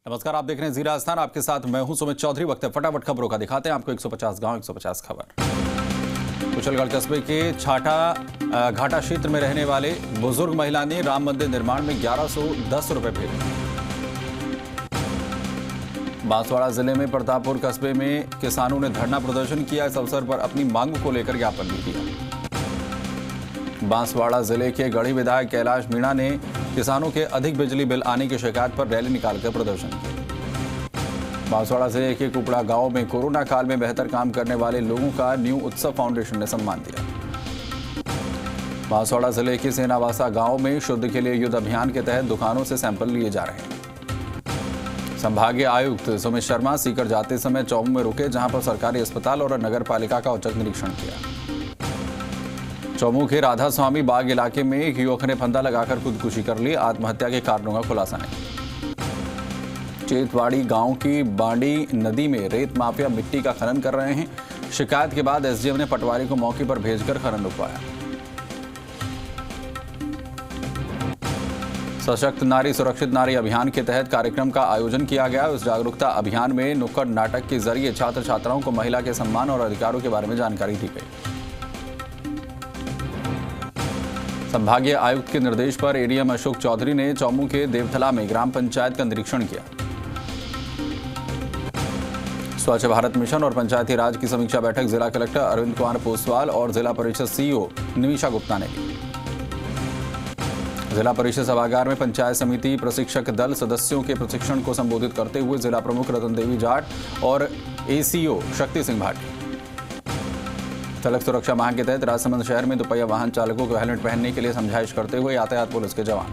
नमस्कार, आप देख रहे हैं जी राजस्थान। आपके साथ मैं हूं सुमित चौधरी। वक्त है फटाफट खबरों का। दिखाते हैं आपको 150 गांव 150 खबर। कुशलगढ़ कस्बे के छाटा घाटा क्षेत्र में रहने वाले बुजुर्ग महिला ने राम मंदिर निर्माण में 1110 रुपए भेजे। बांसवाड़ा जिले में प्रतापपुर कस्बे में किसानों ने धरना प्रदर्शन किया। इस अवसर पर अपनी मांगों को लेकर ज्ञापन भी दिया। बांसवाड़ा जिले के गढ़ी विधायक कैलाश मीणा ने किसानों के अधिक बिजली बिल आने की शिकायत पर रैली निकालकर प्रदर्शन किया। बांसवाड़ा जिले के कुपड़ा गांव में कोरोना काल में बेहतर काम करने वाले लोगों का न्यू उत्सव फाउंडेशन ने सम्मान दिया। बांसवाड़ा जिले के सेनावासा गांव में शुद्ध के लिए युद्ध अभियान के तहत दुकानों से सैंपल लिए जा रहे हैं। संभागीय आयुक्त सुमित शर्मा सीकर जाते समय चौमू में रुके, जहां पर सरकारी अस्पताल और नगर पालिका का औचक निरीक्षण किया। चौमू के राधा स्वामी बाग इलाके में एक युवक ने फंदा लगाकर खुदकुशी कर ली। आत्महत्या के कारणों का खुलासा नहीं। चेतवाड़ी गांव की बांडी नदी में रेत माफिया मिट्टी का खनन कर रहे हैं। शिकायत के बाद एसडीएम ने पटवारी को मौके पर भेजकर खनन रुकवाया। सशक्त नारी सुरक्षित नारी अभियान के तहत कार्यक्रम का आयोजन किया गया। इस जागरूकता अभियान में नुक्कड़ नाटक के जरिए छात्र छात्राओं को महिला के सम्मान और अधिकारों के बारे में जानकारी दी गई। संभागीय आयुक्त के निर्देश पर एडीएम अशोक चौधरी ने चौमू के देवथला में ग्राम पंचायत का निरीक्षण किया। स्वच्छ भारत मिशन और पंचायती राज की समीक्षा बैठक जिला कलेक्टर अरविंद कुमार पोसवाल और जिला परिषद सीईओ निमिषा गुप्ता ने ली। जिला परिषद सभागार में पंचायत समिति प्रशिक्षक दल सदस्यों के प्रशिक्षण को संबोधित करते हुए जिला प्रमुख रतन देवी जाट और एसीओ शक्ति सिंह भाटी। सड़क सुरक्षा माह के तहत राजसमंद शहर में दोपहिया वाहन चालकों को हेलमेट पहनने के लिए समझाइश करते हुए यातायात पुलिस के जवान।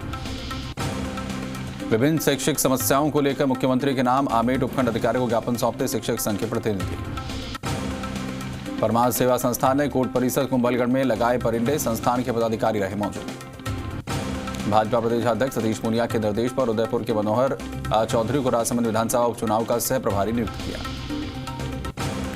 विभिन्न शैक्षिक समस्याओं को लेकर मुख्यमंत्री के नाम आमेट उपखंड अधिकारी को ज्ञापन सौंपते शिक्षक संघ के प्रतिनिधि। परमार्थ सेवा संस्थान ने कोर्ट परिसर कुंभलगढ़ में लगाए परिंदे। संस्थान के पदाधिकारी रहे मौजूद। भाजपा प्रदेश अध्यक्ष सतीश पूनिया के निर्देश पर उदयपुर के मनोहर चौधरी को राजसमंद विधानसभा उपचुनाव का सह प्रभारी नियुक्त किया।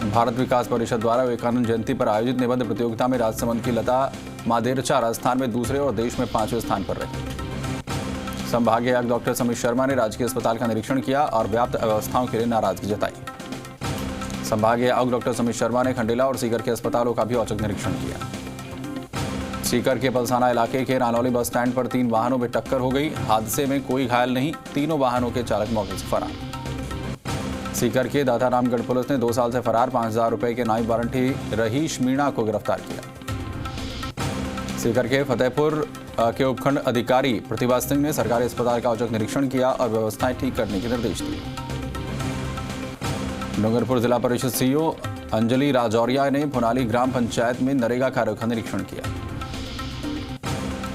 भारत विकास परिषद द्वारा विवेकानंद जयंती पर आयोजित निबंध प्रतियोगिता में राजसमंद की लता मादेरचा राजस्थान में दूसरे और देश में 5वें स्थान पर रही। संभागीय आयुक्त डॉक्टर समीर शर्मा ने राजकीय अस्पताल का निरीक्षण किया और व्याप्त अव्यवस्थाओं के लिए नाराजगी जताई। संभागीय आयुक्त डॉक्टर समीर शर्मा ने खंडेला और सीकर के अस्पतालों का भी औचक निरीक्षण किया। सीकर के पलसाना इलाके के रानौली बस स्टैंड पर 3 वाहनों में टक्कर हो गई। हादसे में कोई घायल नहीं, तीनों वाहनों के चालक मौके से फरार। सीकर के दातारामगढ़ पुलिस ने 2 साल से फरार 5000 रुपए के नायब वारंटी रहीश मीणा को गिरफ्तार किया। सीकर के फतेहपुर के उपखंड अधिकारी प्रतिभा सिंह ने सरकारी अस्पताल का औचक निरीक्षण किया और व्यवस्थाएं ठीक करने के निर्देश दिए। डूंगरपुर जिला परिषद सीईओ अंजलि राजौरिया ने भुनाली ग्राम पंचायत में नरेगा कार्यों का निरीक्षण किया।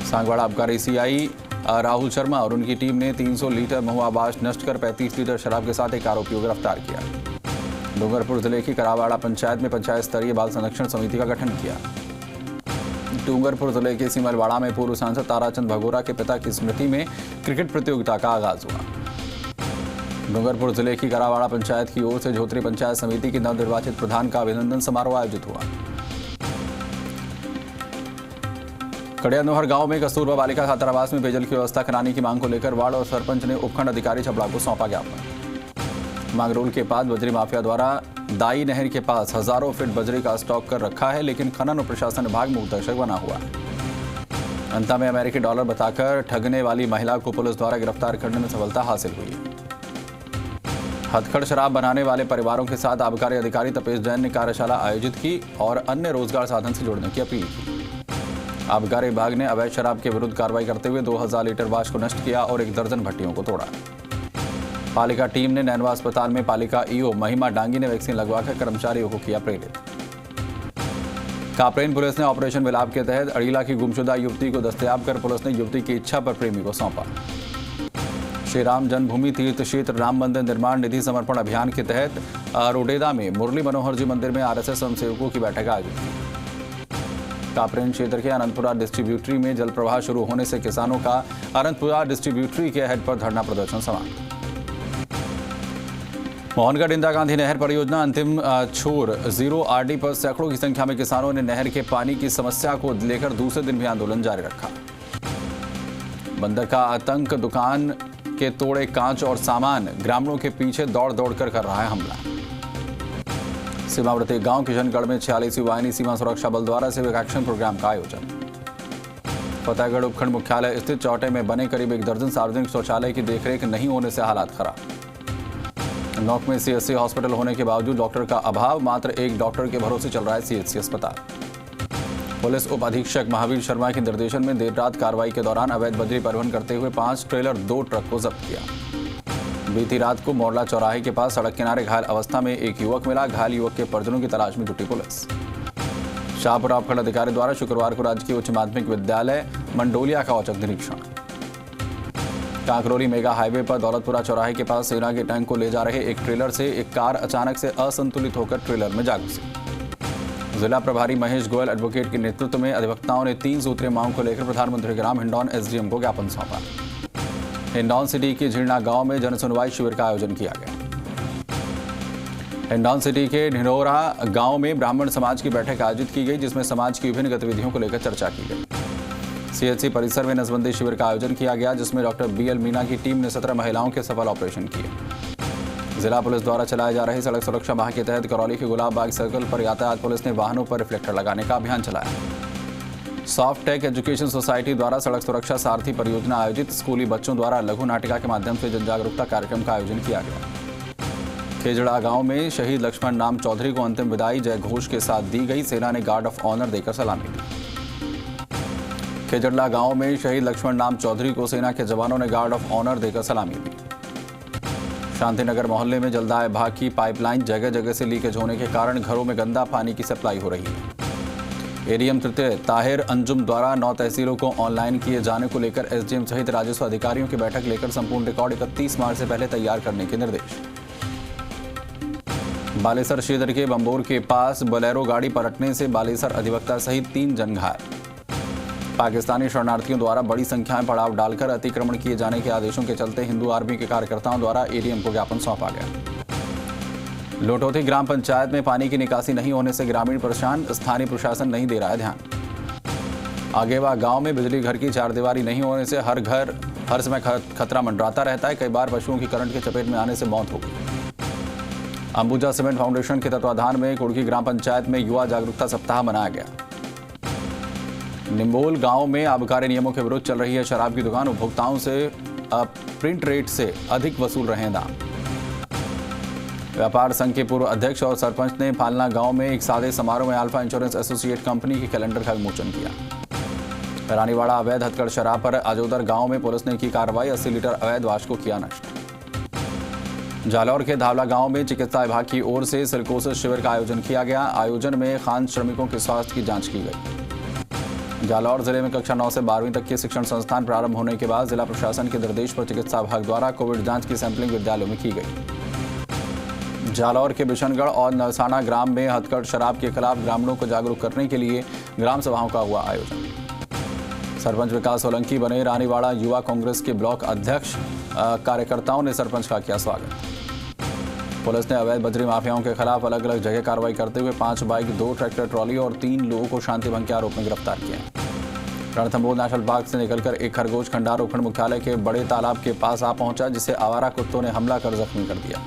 सांगवाड़ा आबकारी सीआई राहुल शर्मा और उनकी टीम ने 300 लीटर महुआ बाश नष्ट कर 35 लीटर शराब के साथ एक आरोपी को गिरफ्तार किया। डूंगरपुर जिले की करावाड़ा पंचायत में पंचायत स्तरीय बाल संरक्षण समिति का गठन किया। डूंगरपुर जिले के सिमलवाड़ा में पूर्व सांसद ताराचंद भगोरा के पिता की स्मृति में क्रिकेट प्रतियोगिता का आगाज हुआ। डूंगरपुर जिले की करावाड़ा पंचायत की ओर से झोत्री पंचायत समिति की नवनिर्वाचित प्रधान का अभिनंदन समारोह आयोजित हुआ। कड़ियानोहर गांव में कस्तूरबा बालिका छात्रावास में पेयजल की व्यवस्था कराने की मांग को लेकर वार्ड और सरपंच ने उपखंड अधिकारी छबड़ा को सौंपा ज्ञापन। मांगरोल के पास बजरी माफिया द्वारा दाई नहर के पास हजारों फीट बजरी का स्टॉक कर रखा है, लेकिन खनन और प्रशासन विभाग मूकदर्शक बना हुआ है। अंत में अमेरिकी डॉलर बताकर ठगने वाली महिला को पुलिस द्वारा गिरफ्तार करने में सफलता हासिल हुई है। हथकड़ शराब बनाने वाले परिवारों के साथ आबकारी अधिकारी तपेश जैन ने कार्यशाला आयोजित की और अन्य रोजगार साधन से जोड़ने की अपील की। आबकारी विभाग ने अवैध शराब के विरुद्ध कार्रवाई करते हुए 2000 लीटर वाश को नष्ट किया और 1 दर्जन भट्टियों को तोड़ा। पालिका टीम ने नैनवा अस्पताल में पालिका ईओ महिमा डांगी ने वैक्सीन लगवाकर कर्मचारियों को किया प्रेरित। कापरेन पुलिस ने ऑपरेशन विलाप के तहत अड़ीला की गुमशुदा युवती को दस्तयाब कर पुलिस ने युवती की इच्छा पर प्रेमी को सौंपा। श्री राम जन्मभूमि तीर्थ क्षेत्र राम मंदिर निर्माण निधि समर्पण अभियान के तहत रोडेदा में मुरली मनोहर जी मंदिर में आरएसएस स्वयंसेवकों की बैठक आयोजित की। कापरेन क्षेत्र के अनंतपुरा डिस्ट्रीब्यूटरी में जल प्रवाह शुरू होने से किसानों का अनंतपुरा डिस्ट्रीब्यूटरी के हेड पर धरना प्रदर्शन समाप्त। मोहनगढ़ इंदिरा गांधी नहर परियोजना अंतिम छोर 0 आरडी पर सैकड़ों की संख्या में किसानों ने नहर के पानी की समस्या को लेकर दूसरे दिन भी आंदोलन जारी रखा। बंदर का आतंक, दुकान के तोड़े कांच और सामान, ग्रामीणों के पीछे दौड़ दौड़ कर रहा है हमला। सीमावर्ती गांव किशनगढ़ में 46वीं वाहिनी सीमा सुरक्षा बल द्वारा सिविक एक्शन प्रोग्राम का आयोजन। फतेहगढ़ उपखंड मुख्यालय स्थित चौटे में बने करीब 1 दर्जन सार्वजनिक शौचालय की देखरेख नहीं होने से हालात खराब। नौक में सीएचसी हॉस्पिटल होने के बावजूद डॉक्टर का अभाव, मात्र एक डॉक्टर के भरोसे चल रहा है सीएचसी अस्पताल। पुलिस उप अधीक्षक महावीर शर्मा के निर्देशन में देर रात कार्रवाई के दौरान अवैध बजरी परिवहन करते हुए 5 ट्रेलर 2 ट्रक को जब्त किया। बीती रात को मोरला चौराहे के पास सड़क किनारे घायल अवस्था में एक युवक मिला। घायल युवक के परिजनों की तलाश में जुटी पुलिस। शाहपुरा उपखंड अधिकारी द्वारा शुक्रवार को राजकीय उच्च माध्यमिक विद्यालय मंडोलिया का औचक निरीक्षण। कांकरोली मेगा हाईवे पर दौलतपुरा चौराहे के पास सेना के टैंक को ले जा रहे एक ट्रेलर से एक कार अचानक से असंतुलित होकर ट्रेलर में जा घुसी। जिला प्रभारी महेश गोयल एडवोकेट के नेतृत्व में अधिवक्ताओं ने 3 सूत्रीय मांग को लेकर प्रधानमंत्री के नाम हिंडौन एसडीएम को ज्ञापन सौंपा। हिंडौन सिटी के झीरना गांव में जनसुनवाई शिविर का आयोजन किया गया। हिंडौन सिटी के ढिंढोरा गांव में ब्राह्मण समाज की बैठक आयोजित की गई, जिसमें समाज की विभिन्न गतिविधियों को लेकर चर्चा की गई। सीएचसी परिसर में नसबंदी शिविर का आयोजन किया गया, जिसमें डॉक्टर बीएल मीना की टीम ने 17 महिलाओं के सफल ऑपरेशन किए। जिला पुलिस द्वारा चलाए जा रहे सड़क सुरक्षा माह के तहत करौली के गुलाब बाग सर्कल पर यातायात पुलिस ने वाहनों पर रिफ्लेक्टर लगाने का अभियान चलाया। सॉफ्ट टेक एजुकेशन सोसाइटी द्वारा सड़क सुरक्षा सारथी परियोजना आयोजित स्कूली बच्चों द्वारा लघु नाटिका के माध्यम से जन जागरूकता कार्यक्रम का आयोजन किया गया। खेजड़ा गांव में शहीद लक्ष्मण नाम चौधरी को अंतिम विदाई जय घोष के साथ दी गई। सेना ने गार्ड ऑफ ऑनर देकर सलामी दी। खेजड़ा गांव में शहीद लक्ष्मण नाम चौधरी को सेना के जवानों ने गार्ड ऑफ ऑनर देकर सलामी दी। शांतिनगर मोहल्ले में जलदाय विभाग की पाइपलाइन जगह जगह से लीकेज होने के कारण घरों में गंदा पानी की सप्लाई हो रही है। एडीएम तृतीय ताहिर अंजुम द्वारा 9 तहसीलों को ऑनलाइन किए जाने को लेकर एसडीएम सहित राजस्व अधिकारियों की बैठक लेकर संपूर्ण रिकॉर्ड 31 मार्च से पहले तैयार करने के निर्देश। बालेसर क्षेत्र के बंबोर के पास बोलेरो गाड़ी पलटने से बालेसर अधिवक्ता सहित 3 जन घायल। पाकिस्तानी शरणार्थियों द्वारा बड़ी संख्या में पड़ाव डालकर अतिक्रमण किए जाने के आदेशों के चलते हिंदू आर्मी के कार्यकर्ताओं द्वारा एडीएम को ज्ञापन सौंपा गया। लोटोथी ग्राम पंचायत में पानी की निकासी नहीं होने से ग्रामीण परेशान, स्थानीय प्रशासन नहीं दे रहा है ध्यान। आगेवा गांव में बिजली घर की चारदीवारी नहीं होने से हर समय खतरा मंडराता रहता है। कई बार पशुओं की करंट के चपेट में आने से मौत हो गई। अंबुजा सीमेंट फाउंडेशन के तत्वाधान में कुड़की ग्राम पंचायत में युवा जागरूकता सप्ताह मनाया गया। निम्बोल गांव में आबकारी नियमों के विरुद्ध चल रही है शराब की दुकान। उपभोक्ताओं से प्रिंट रेट से अधिक वसूल रहे हैं दाम। व्यापार संघ के पूर्व अध्यक्ष और सरपंच ने फालना गांव में एक सादे समारोह में अल्फा इंश्योरेंस एसोसिएट कंपनी के कैलेंडर का विमोचन किया। रानीवाड़ा अवैध हथकड़ शराब पर आजोदर गांव में पुलिस ने की कार्रवाई। 80 लीटर अवैध वाश को किया नष्ट। जालौर के धावला गांव में चिकित्सा विभाग की ओर से सिलिकोसिस शिविर का आयोजन किया गया। आयोजन में खान श्रमिकों के स्वास्थ्य की जांच की गई। जालौर जिले में कक्षा 9 से 12वीं तक के शिक्षण संस्थान प्रारंभ होने के बाद जिला प्रशासन के निर्देश पर चिकित्सा विभाग द्वारा कोविड जांच की सैंपलिंग विद्यालयों में की गई। जालौर के बिशनगढ़ और नरसाना ग्राम में हथकड़ शराब के खिलाफ ग्रामीणों को जागरूक करने के लिए ग्राम सभाओं का हुआ आयोजन। सरपंच विकास सोलंकी बने रानीवाड़ा युवा कांग्रेस के ब्लॉक अध्यक्ष। कार्यकर्ताओं ने सरपंच का किया स्वागत। पुलिस ने अवैध बजरी माफियाओं के खिलाफ अलग अलग जगह कार्रवाई करते हुए 5 बाइक, 2 ट्रैक्टर ट्रॉली और 3 लोगों को शांति भंग के आरोप में गिरफ्तार किया। रणथंभौर नेशनल पार्क से निकलकर एक खरगोश खंडार उपखंड मुख्यालय के बड़े तालाब के पास आ पहुंचा, जिसे आवारा कुत्तों ने हमला कर जख्मी कर दिया।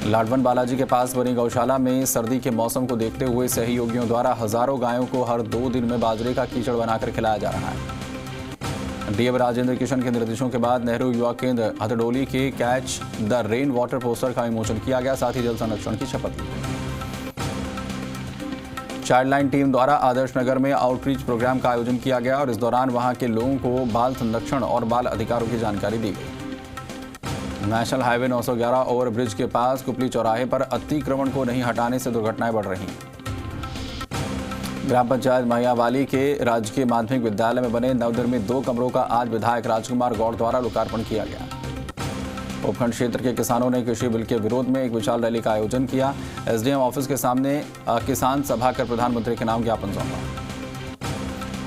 लाडवन बालाजी के पास बनी गौशाला में सर्दी के मौसम को देखते हुए सहयोगियों द्वारा हजारों गायों को हर 2 दिन में बाजरे का कीचड़ बनाकर खिलाया जा रहा है। डीएम राजेंद्र किशन के निर्देशों के बाद नेहरू युवा केंद्र हथडोली के catch the rain water poster का विमोचन किया गया। साथ ही जल संरक्षण की शपथ ली। चाइल्डलाइन टीम द्वारा आदर्श नगर में आउटरीच प्रोग्राम का आयोजन किया गया और इस दौरान वहां के लोगों को बाल संरक्षण और बाल अधिकारों की जानकारी दी गई। नेशनल हाईवे 911 ओवरब्रिज के पास कुपली चौराहे पर अतिक्रमण को नहीं हटाने से दुर्घटनाएं बढ़ रही हैं। ग्राम पंचायत महियावाली के राजकीय माध्यमिक विद्यालय में बने नवनिर्मित 2 कमरों का आज विधायक राजकुमार गौड़ द्वारा लोकार्पण किया गया। उपखंड क्षेत्र के किसानों ने कृषि बिल के विरोध में एक विशाल रैली का आयोजन किया। एसडीएम ऑफिस के सामने किसान सभा कर प्रधानमंत्री के नाम ज्ञापन सौंपा।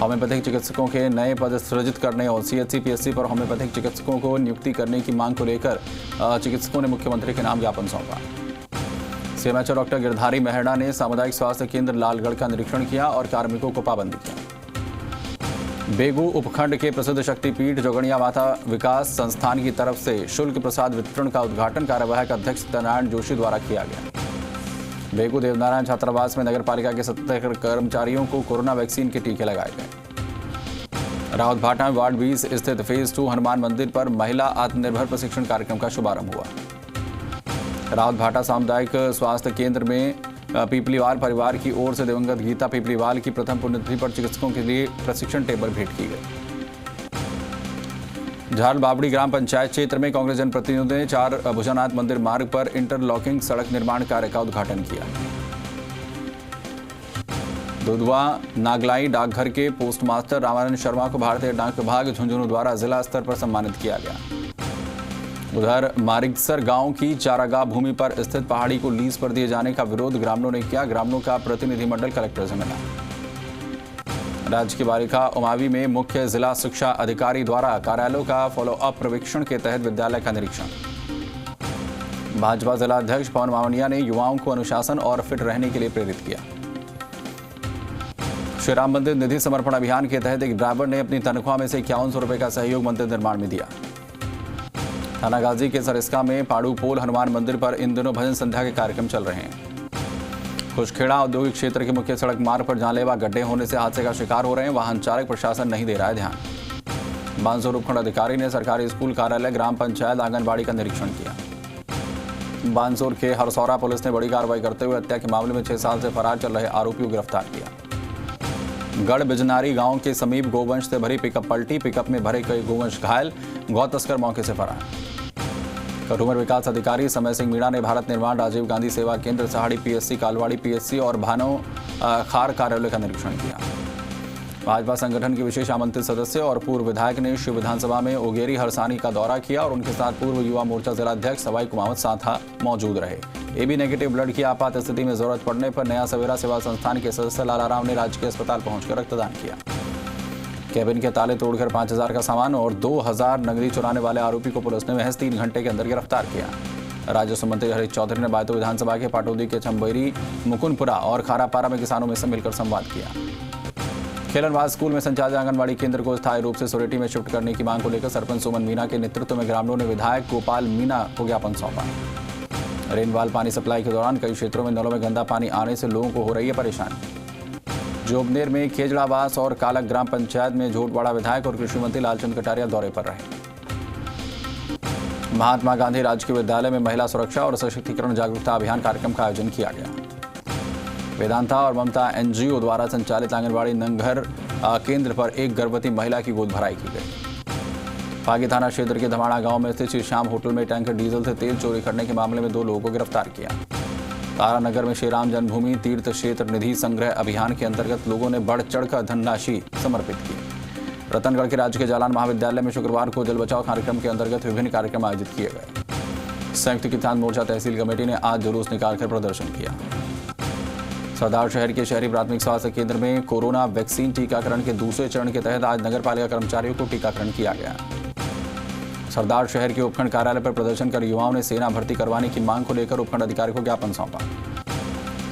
होम्योपैथिक चिकित्सकों के नए पद सृजित करने और सीएचसी पीएचसी पर होम्योपैथिक चिकित्सकों को नियुक्ति करने की मांग को लेकर चिकित्सकों ने मुख्यमंत्री के नाम ज्ञापन सौंपा। सीएमएचओ डॉक्टर गिरधारी मेहड़ा ने सामुदायिक स्वास्थ्य केंद्र लालगढ़ का निरीक्षण किया और कार्मिकों को पाबंदी किया। बेगू उपखंड के प्रसिद्ध शक्तिपीठ जोगणिया माता विकास संस्थान की तरफ से शुल्क प्रसाद वितरण का उद्घाटन कार्यवाहक अध्यक्ष सत्यनारायण जोशी द्वारा किया गया। बेगू देवनारायण छात्रावास में नगर पालिका के 70 कर्मचारियों को कोरोना वैक्सीन के टीके लगाए गए। रावतभाटा में वार्ड 20 स्थित फेज 2 हनुमान मंदिर पर महिला आत्मनिर्भर प्रशिक्षण कार्यक्रम का शुभारंभ हुआ। रावतभाटा सामुदायिक स्वास्थ्य केंद्र में पीपलीवाल परिवार की ओर से दिवंगत गीता पीपलीवाल की प्रथम पुण्यतिथि पर चिकित्सकों के लिए प्रशिक्षण टेबल भेंट की गई। झाल बाबड़ी ग्राम पंचायत क्षेत्र में कांग्रेस जनप्रतिनिधियों ने 4 भुजनाथ मंदिर मार्ग पर इंटरलॉकिंग सड़क निर्माण कार्य का उद्घाटन किया। दुधवा नागलाई डाकघर के पोस्टमास्टर रामानंद शर्मा को भारतीय डाक विभाग झुंझुनू द्वारा जिला स्तर पर सम्मानित किया गया। उधर मारिकसर गांव की चारागाह भूमि पर स्थित पहाड़ी को लीज पर दिए जाने का विरोध ग्रामीणों ने किया। ग्रामीणों का प्रतिनिधिमंडल कलेक्टर से मिला। राज्य की बालिका उमावी में मुख्य जिला शिक्षा अधिकारी द्वारा कार्यालयों का फॉलोअप प्रशिक्षण के तहत विद्यालय का निरीक्षण। भाजपा जिला अध्यक्ष पवन मावनिया ने युवाओं को अनुशासन और फिट रहने के लिए प्रेरित किया। श्री राम मंदिर निधि समर्पण अभियान के तहत एक ड्राइवर ने अपनी तनख्वाह में से 5100 रुपए का सहयोग मंदिर निर्माण में दिया। थानागाजी के सरिस्का में पाड़ू पोल हनुमान मंदिर पर इन दिनों भजन संध्या के कार्यक्रम चल रहे हैं। खुशखेड़ा औद्योगिक क्षेत्र के मुख्य सड़क मार्ग पर जानलेवा गड्ढे होने से हादसे का शिकार हो रहे हैं। वाहन चालक प्रशासन नहीं दे रहा है ध्यान। बांसोर उपखंड अधिकारी ने सरकारी स्कूल कार्यालय ग्राम पंचायत आंगनबाड़ी का निरीक्षण किया। बांसोर के हरसौरा पुलिस ने बड़ी कार्रवाई करते हुए हत्या के मामले में 6 साल से फरार चल रहे आरोपी को गिरफ्तार किया। गढ़ बिजनारी गांव के समीप गोवंश से भरी पिकअप पलटी। पिकअप में भरे कई गोवंश घायल। गौ तस्कर मौके से फरार। कटुमर विकास अधिकारी समय सिंह मीणा ने भारत निर्माण राजीव गांधी सेवा केंद्र सहाड़ी पीएससी कालवाड़ी पीएससी और भानो खार कार्यालय का निरीक्षण किया। भाजपा संगठन के विशेष आमंत्रित सदस्य और पूर्व विधायक ने शिव विधानसभा में ओगेरी हरसानी का दौरा किया और उनके साथ पूर्व युवा मोर्चा जिला अध्यक्ष सवाई कुमावत साथा मौजूद रहे। एबी नेगेटिव ब्लड की आपात स्थिति में जरूरत पड़ने पर नया सवेरा सेवा संस्थान के सदस्य लाला राम ने राजकीय अस्पताल पहुंचकर रक्तदान किया। केबिन के ताले तोड़कर 5000 का सामान और 2000 नकदी चुराने वाले आरोपी को पुलिस ने महज 3 घंटे के अंदर गिरफ्तार किया। राजस्व मंत्री हरीश चौधरी ने बायतो विधानसभा के पाटौदी के चंबेरी मुकुंदपुरा और खारापारा में किसानों में से मिलकर संवाद किया। खेलनवाद स्कूल में संचालित आंगनबाड़ी केंद्र को स्थायी रूप से सोरेटी में शिफ्ट करने की मांग को लेकर सरपंच सुमन मीणा के नेतृत्व में ग्रामीणों ने विधायक गोपाल मीणा को ज्ञापन सौंपा। रेनवाल पानी सप्लाई के दौरान कई क्षेत्रों में नलों में गंदा पानी आने से लोगों को हो रही है परेशानी। जोबनेर में खेजड़ावास और कालक ग्राम पंचायत में झोटवाड़ा विधायक और कृषि मंत्री लालचंद कटारिया दौरे पर रहे। महात्मा गांधी राजकीय विद्यालय में महिला सुरक्षा और सशक्तिकरण जागरूकता अभियान कार्यक्रम का आयोजन किया गया। वेदांता और ममता एनजीओ द्वारा संचालित आंगनबाड़ी नंगघर केंद्र पर एक गर्भवती महिला की गोद भराई की गई। पागी थाना क्षेत्र के धमाड़ा गांव में स्थित श्री श्याम होटल में टैंकर डीजल से तेल चोरी करने के मामले में 2 लोगों को गिरफ्तार किया। तारानगर में श्री राम जन्मभूमि तीर्थ क्षेत्र निधि संग्रह अभियान के अंतर्गत लोगों ने बढ़ चढ़कर धनराशि समर्पित की। रतनगढ़ के राजकीय जालान महाविद्यालय में शुक्रवार को जल बचाव कार्यक्रम के अंतर्गत विभिन्न कार्यक्रम आयोजित किए गए। संयुक्त किसान मोर्चा तहसील कमेटी ने आज जुलूस निकालकर प्रदर्शन किया। सरदार शहर के शहरी प्राथमिक स्वास्थ्य केंद्र में कोरोना वैक्सीन टीकाकरण के दूसरे चरण के तहत आज नगर पालिका कर्मचारियों को टीकाकरण किया गया। सरदार शहर के उपखंड कार्यालय पर प्रदर्शन कर युवाओं ने सेना भर्ती करवाने की मांग को लेकर उपखंड अधिकारी को ज्ञापन सौंपा।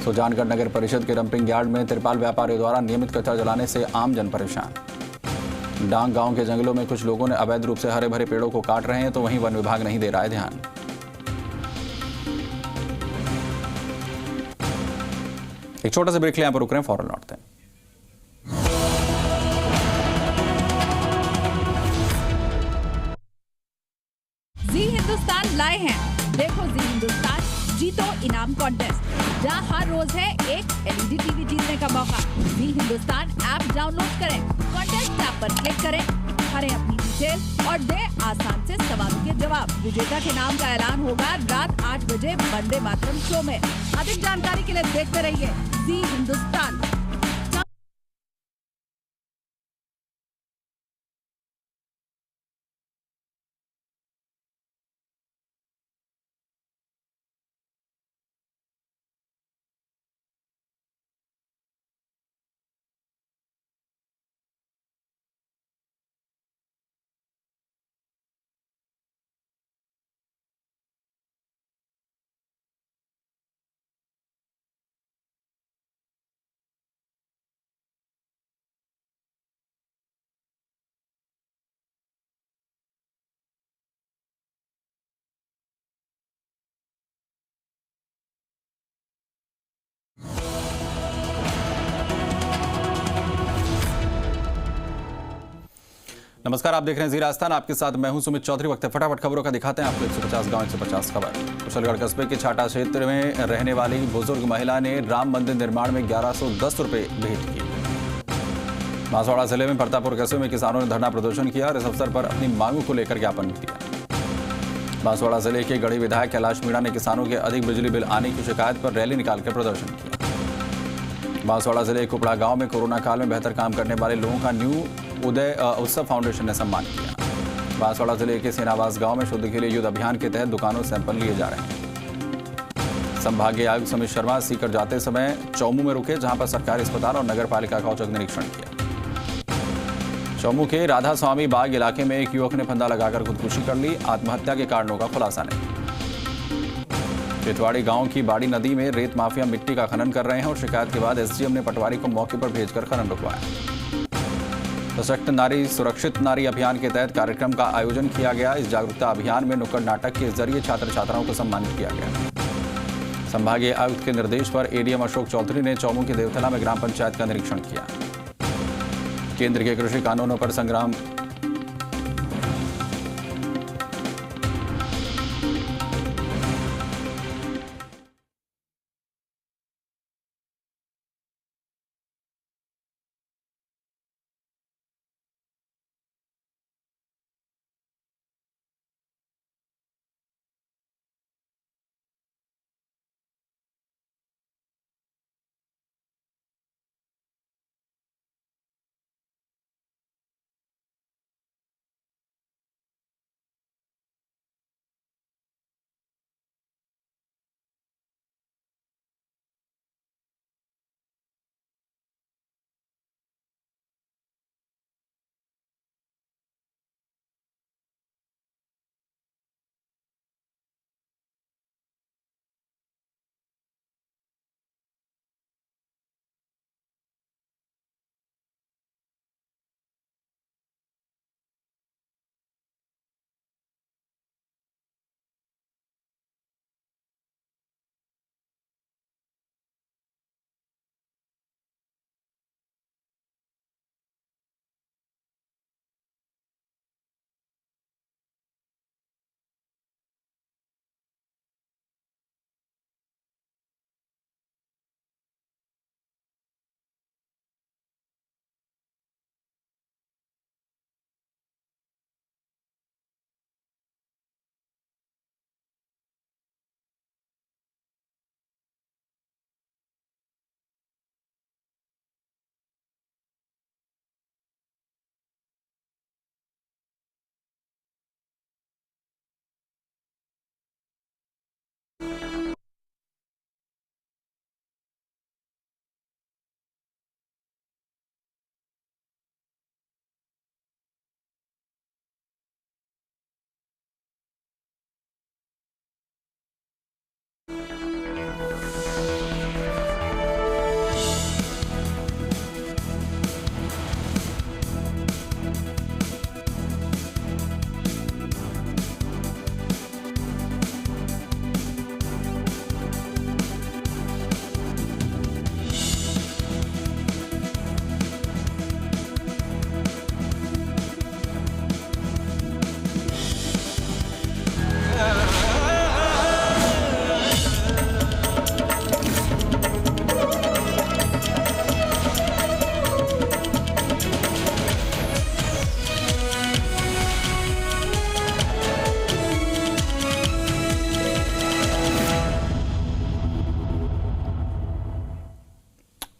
सुजानगढ़ नगर परिषद के डंपिंग यार्ड में तिरपाल व्यापारियों द्वारा नियमित कचरा जलाने से आम जन परेशान। डांग गांव के जंगलों में कुछ लोगों ने अवैध रूप से हरे भरे पेड़ों को काट रहे हैं तो वहीं वन विभाग नहीं दे रहा है ध्यान। एक छोटा सा ब्रेक ले, यहां पर रुक रहे हैं, फौरन लौटते हैं। जी हिंदुस्तान लाए हैं, देखो जी हिंदुस्तान जीतो इनाम कॉन्टेस्ट, जहां हर रोज है एक एलईडी टीवी जीतने का मौका। जी हिंदुस्तान ऐप डाउनलोड करें, कॉन्टेस्ट टैब पर क्लिक करें, भरें अपनी डिटेल और दें आसान से सवालों के जवाब। विजेता के नाम का ऐलान होगा रात 8 बजे वंदे मातरम शो में। अधिक जानकारी के लिए देखते रहिए जी हिंदुस्तान। नमस्कार, आप देख रहे हैं जी राजस्थान। आपके साथ मैं हूं सुमित चौधरी। वक्त है फटाफट खबरों का दिखाते हैं आपको 150 गांव 150 खबर। कुशलगढ़ कस्बे के छाटा क्षेत्र में रहने वाली बुजुर्ग महिला ने राम मंदिर निर्माण में 1110 रुपए भेंट किए। बांसवाड़ा जिले में परतापुर कस्बे में किसानों ने धरना प्रदर्शन किया और इस अवसर पर अपनी मांगों को लेकर ज्ञापन भी दिया। बांसवाड़ा जिले के गढ़ी विधायक कैलाश मीणा ने किसानों के अधिक बिजली बिल आने की शिकायत पर रैली निकालकर प्रदर्शन किया। बांसवाड़ा जिले के कुपड़ा गांव में कोरोना काल में बेहतर काम करने वाले लोगों का न्यू उदय उत्सव फाउंडेशन ने सम्मान किया। बांसवाड़ा जिले के सेनावास गांव में शुद्ध के लिए युद्ध अभियान के तहत दुकानों से सैंपल लिए जा रहे हैं। संभागीय आयुक्त समित शर्मा सीकर जाते समय चौमू में रुके, जहां पर सरकारी अस्पताल और नगर पालिका का औचक निरीक्षण किया। चौमू के राधा स्वामी बाग इलाके में एक युवक ने फंदा लगाकर खुदकुशी कर ली। आत्महत्या के कारणों का खुलासा नहीं। चितवाड़ी गांव की बाड़ी नदी में रेत माफिया मिट्टी का खनन कर रहे हैं और शिकायत के बाद एसडीएम ने पटवारी को मौके पर भेजकर खनन रुकवाया। सशक्त नारी सुरक्षित नारी अभियान के तहत कार्यक्रम का आयोजन किया गया। इस जागरूकता अभियान में नुक्कड़ नाटक के जरिए छात्र छात्राओं को सम्मानित किया गया। संभागीय आयुक्त के निर्देश पर एडीएम अशोक चौधरी ने चौमू के देवथला में ग्राम पंचायत का निरीक्षण किया। केंद्र के कृषि कानूनों पर संग्राम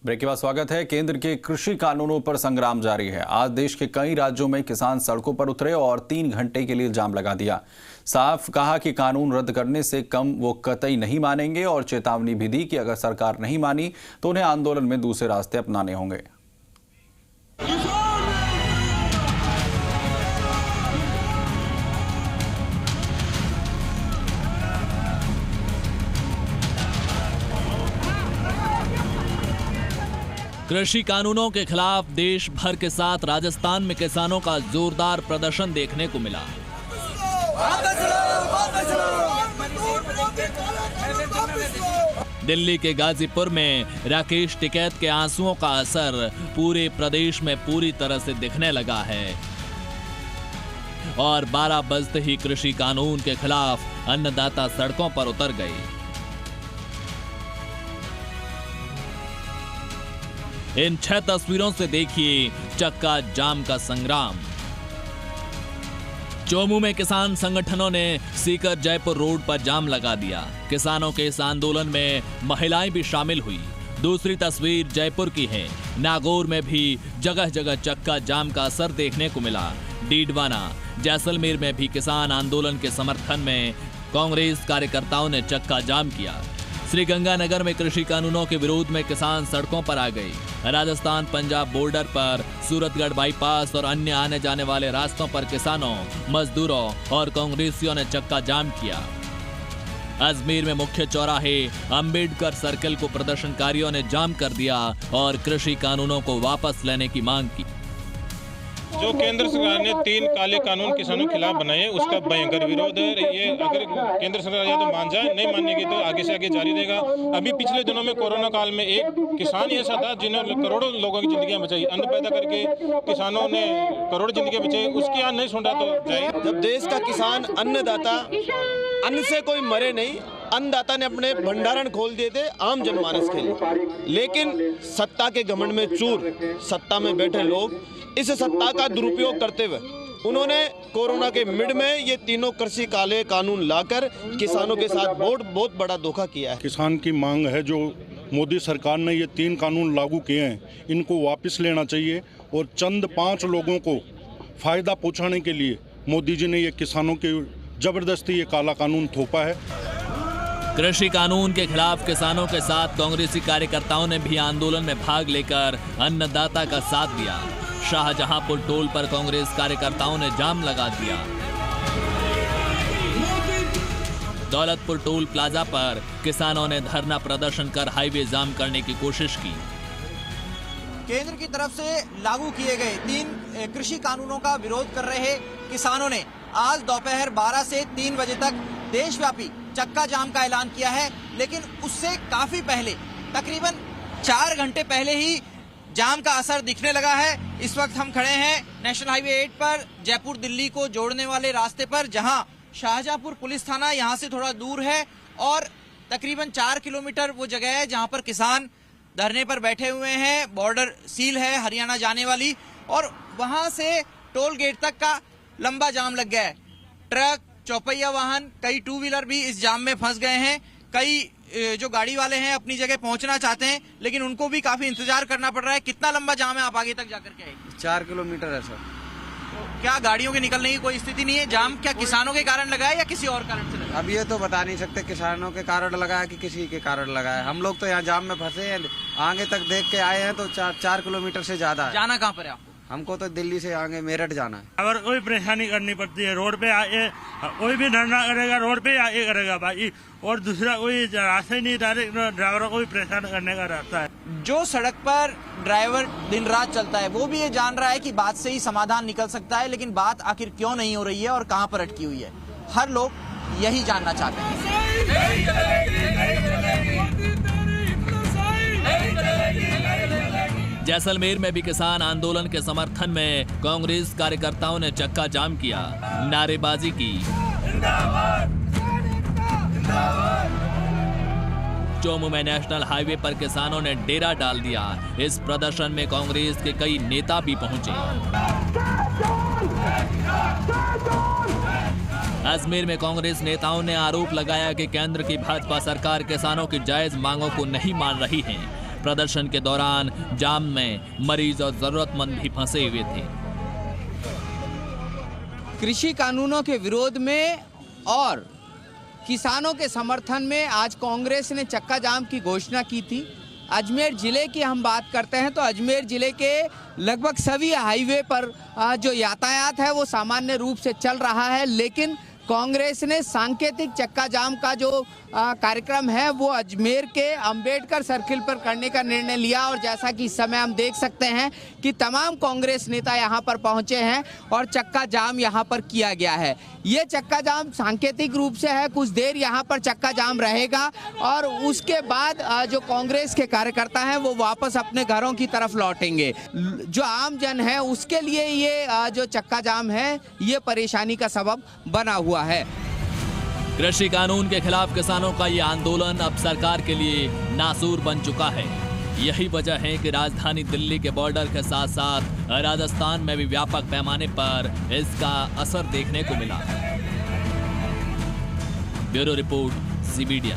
ब्रेक के बाद स्वागत है। केंद्र के कृषि कानूनों पर संग्राम जारी है। आज देश के कई राज्यों में किसान सड़कों पर उतरे और 3 घंटे के लिए जाम लगा दिया। साफ कहा कि कानून रद्द करने से कम वो कतई नहीं मानेंगे और चेतावनी भी दी कि अगर सरकार नहीं मानी तो उन्हें आंदोलन में दूसरे रास्ते अपनाने होंगे। कृषि कानूनों के खिलाफ देश भर के साथ राजस्थान में किसानों का जोरदार प्रदर्शन देखने को मिला। दिल्ली के गाजीपुर में राकेश टिकैत के आंसुओं का असर पूरे प्रदेश में पूरी तरह से दिखने लगा है। और 12 बजते ही कृषि कानून के खिलाफ अन्नदाता सड़कों पर उतर गए। इन 6 तस्वीरों से देखिए चक्का जाम का संग्राम। चोमू में किसान संगठनों ने सीकर जयपुर रोड पर जाम लगा दिया। किसानों के इस आंदोलन में महिलाएं भी शामिल हुई। दूसरी तस्वीर जयपुर की है। नागौर में भी जगह जगह चक्का जाम का असर देखने को मिला। डीडवाना, जैसलमेर में भी किसान आंदोलन के समर्थन में कांग्रेस कार्यकर्ताओं ने चक्का जाम किया। श्रीगंगानगर में कृषि कानूनों के विरोध में किसान सड़कों पर आ गए। राजस्थान पंजाब बॉर्डर पर सूरतगढ़ बाईपास और अन्य आने जाने वाले रास्तों पर किसानों, मजदूरों और कांग्रेसियों ने चक्का जाम किया। अजमेर में मुख्य चौराहे अंबेडकर सर्कल को प्रदर्शनकारियों ने जाम कर दिया और कृषि कानूनों को वापस लेने की मांग की। जो केंद्र सरकार ने 3 काले कानून किसानों के खिलाफ बनाए, उसका भयंकर विरोध है। ये अगर केंद्र सरकार या तो मान जाए, नहीं मानेगी तो आगे से आगे जारी रहेगा। अभी पिछले दिनों में कोरोना काल में एक किसान ऐसा था जिन्होंने करोड़ों लोगों की जिंदगियां बचाई। अन्न पैदा करके किसानों ने करोड़ों जिंदगियां बचाई। उसकी आज नहीं सुना तो जाए। जब देश का किसान अन्नदाता, अन्न से कोई मरे नहीं, अन्नदाता ने अपने भंडारण खोल दिए थे आम जनमानस के लिए। लेकिन सत्ता के घमंड में चूर सत्ता में बैठे लोग इस सत्ता का दुरुपयोग करते हुए उन्होंने कोरोना के मिड में ये तीनों कृषि काले कानून लाकर किसानों के साथ बहुत बड़ा धोखा किया है। किसान की मांग है जो मोदी सरकार ने ये 3 कानून लागू किए हैं, इनको वापस लेना चाहिए और चंद 5 लोगों को फायदा पहुंचाने के लिए मोदी जी ने ये किसानों के जबरदस्ती ये काला कानून थोपा है। कृषि कानून के खिलाफ किसानों के साथ कांग्रेसी कार्यकर्ताओं ने भी आंदोलन में भाग लेकर अन्नदाता का साथ दिया। शाहजहांपुर टोल पर कांग्रेस कार्यकर्ताओं ने जाम लगा दिया। दौलतपुर टोल प्लाजा पर किसानों ने धरना प्रदर्शन कर हाईवे जाम करने की कोशिश की। केंद्र की तरफ से लागू किए गए 3 कृषि कानूनों का विरोध कर रहे किसानों ने आज दोपहर 12 से 3 बजे तक देशव्यापी चक्का जाम का ऐलान किया है। लेकिन उससे काफी पहले, तकरीबन 4 घंटे पहले ही जाम का असर दिखने लगा है। इस वक्त हम खड़े हैं नेशनल हाईवे 8 पर, जयपुर दिल्ली को जोड़ने वाले रास्ते पर, जहां शाहजहांपुर पुलिस थाना यहां से थोड़ा दूर है और तकरीबन 4 किलोमीटर वो जगह है जहां पर किसान धरने पर बैठे हुए हैं। बॉर्डर सील है हरियाणा जाने वाली, और वहां से टोल गेट तक का लंबा जाम लग गया है। ट्रक, चौपहिया वाहन, कई 2 व्हीलर भी इस जाम में फंस गए हैं। कई जो गाड़ी वाले हैं अपनी जगह पहुंचना चाहते हैं, लेकिन उनको भी काफी इंतजार करना पड़ रहा है। कितना लंबा जाम है, आप आगे तक जाकर के आएंगे? 4 किलोमीटर है सर। तो क्या गाड़ियों के निकलने की कोई स्थिति नहीं है? जाम क्या किसानों के कारण लगा है या किसी और कारण से लगा? अब ये तो बता नहीं सकते किसानों के कारण लगा है कि किसी के कारण लगा है। हम लोग तो यहाँ जाम में फंसे हैं, आगे तक देख के आए हैं तो 4 किलोमीटर से ज्यादा है। जाना कहाँ पर है आपको? हमको तो दिल्ली से आगे मेरठ जाना है। अगर कोई परेशानी करनी पड़ती है रोड पे आए, कोई भी धरना करेगा रोड पे आके करेगा भाई, और दूसरा कोई रास्ता ही नहीं, डायरेक्ट ड्राइवरों को भी परेशान करने का रास्ता है। जो सड़क पर ड्राइवर दिन रात चलता है वो भी ये जान रहा है कि बात से ही समाधान निकल सकता है, लेकिन बात आखिर क्यों नहीं हो रही है और कहाँ पर अटकी हुई है, हर लोग यही जानना चाहते हैं। जैसलमेर में भी किसान आंदोलन के समर्थन में कांग्रेस कार्यकर्ताओं ने चक्का जाम किया, नारेबाजी की। चोमू में नेशनल हाईवे पर किसानों ने डेरा डाल दिया। इस प्रदर्शन में कांग्रेस के कई नेता भी पहुंचे। अजमेर में कांग्रेस नेताओं ने आरोप लगाया कि केंद्र की भाजपा सरकार किसानों की जायज मांगों को नहीं मान रही है। प्रदर्शन के दौरान जाम में मरीज और जरूरतमंद भी फंसे हुए थे। कृषि कानूनों के विरोध में और किसानों के समर्थन में आज कांग्रेस ने चक्का जाम की घोषणा की थी। अजमेर जिले की हम बात करते हैं तो अजमेर जिले के लगभग सभी हाईवे पर जो यातायात है वो सामान्य रूप से चल रहा है, लेकिन कांग्रेस ने सांकेतिक चक्का जाम का जो कार्यक्रम है वो अजमेर के अंबेडकर सर्किल पर करने का निर्णय लिया। और जैसा कि इस समय हम देख सकते हैं कि तमाम कांग्रेस नेता यहाँ पर पहुंचे हैं और चक्का जाम यहाँ पर किया गया है। ये चक्का जाम सांकेतिक रूप से है, कुछ देर यहाँ पर चक्का जाम रहेगा और उसके बाद जो कांग्रेस के कार्यकर्ता हैं वो वापस अपने घरों की तरफ लौटेंगे। जो आम जन है उसके लिए ये जो चक्का जाम है ये परेशानी का सबब बना हुआ है। कृषि कानून के खिलाफ किसानों का ये आंदोलन अब सरकार के लिए नासूर बन चुका है। यही वजह है कि राजधानी दिल्ली के बॉर्डर के साथ साथ राजस्थान में भी व्यापक पैमाने पर इसका असर देखने को मिला। ब्यूरो रिपोर्ट, ज़ी मीडिया।